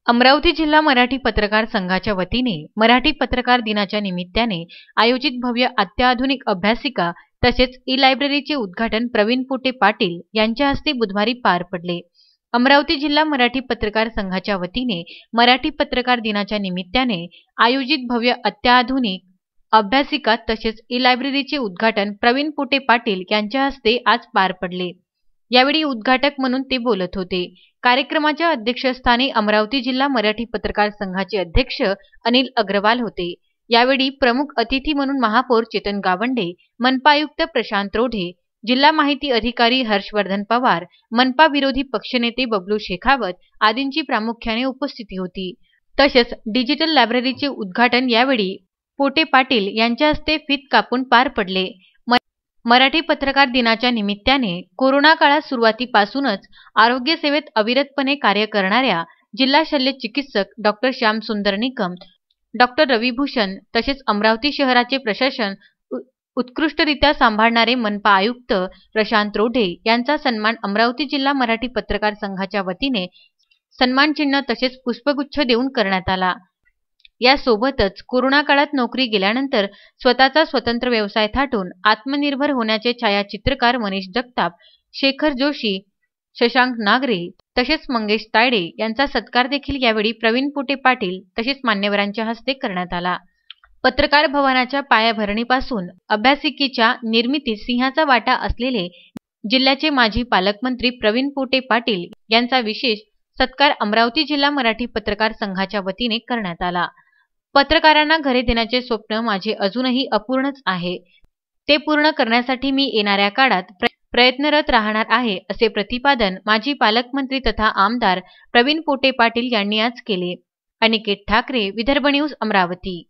अमरावती जिल्हा मराठी पत्रकार संघाच्या वतीने मराठी पत्रकार दिनाच्या निमित्ताने आयोजित भव्य अत्याधुनिक अभ्यासिका तसेच ई-लायब्ररीचे उद्घाटन प्रवीण पोटे पाटील यांच्या हस्ते बुधवारी पार पडले। अमरावती जिल्हा मराठी पत्रकार संघाच्या वतीने मराठी पत्रकार दिनाच्या निमित्ताने आयोजित भव्य अत्याधुनिक अभ्यासिका तसेच ई-लायब्ररीचे उद्घाटन प्रवीण पोटे पाटील यांच्या हस्ते आज पार पडले। यावेळी उद्घाटक म्हणून ते बोलत होते। कार्यक्रमाच्या अध्यक्षस्थानी अमरावती जिल्हा मराठी पत्रकार संघाचे अध्यक्ष अनिल अग्रवाल होते। यावेळी प्रमुख अतिथी म्हणून महापौर चेतन गावंडे, मनपा आयुक्त प्रशांत रोढे, जिल्हा माहिती अधिकारी हर्षवर्धन पवार, मनपा विरोधी पक्षनेते बबलू शेखावत आदींची प्रामुख्याने उपस्थिती होती। तसेच डिजिटल लायब्ररीचे उद्घाटन यावेळी पोटे पाटील यांच्या हस्ते फीत कापून पार पडले। मराठी पत्रकार दिनाच्या निमित्ताने कोरोना काळात सुरुवातीपासूनच आरोग्य सेवेत अविरतपणे कार्य करणाऱ्या जिल्हा शल्य चिकित्सक डॉक्टर श्यामसुंदर निकम, डॉक्टर रवी भूषण तसेच अमरावती शहराचे प्रशासन उत्कृष्टरित्या सांभाळणारे मनपा आयुक्त प्रशांत रोढे यांचा सन्मान अमरावती जिल्हा मराठी पत्रकार संघाच्या वतीने सन्मान चिन्ह तसेच पुष्पगुच्छ देऊन करण्यात आला। यासोबतच कोरोना काळात नोकरी गेल्यानंतर स्वतःचा स्वतंत्र व्यवसाय थाटून आत्मनिर्भर होण्याचे छायाचित्रकार मनीष जगताप, शेखर जोशी, शशांक नागरे तसेच मंगेश तायडे यांचा सत्कार देखील यावेळी प्रवीण पोटे पाटील तसेच मान्यवरांच्या हस्ते करण्यात आला। पत्रकार भवनाच्या पायाभरणीपासून अभ्यासिकेच्या निर्मितीत सिंहाचा वाटा असलेले जिल्ह्याचे माजी पालकमंत्री प्रवीण पोटे पाटील यांचा विशेष सत्कार अमरावती जिल्हा मराठी पत्रकार संघाच्या वतीने करण्यात आला। पत्रकारांना घरे देण्याचे स्वप्न माझे अजूनही अपूर्णच आहे। ते पूर्ण करण्यासाठी मी येणाऱ्या काळात प्रयत्नरत राहणार आहे, असे प्रतिपादन माजी पालकमंत्री तथा आमदार प्रवीण पोटे पाटील यांनी आज केले। अनिकेत ठाकरे, विदर्भ न्यूज, अमरावती।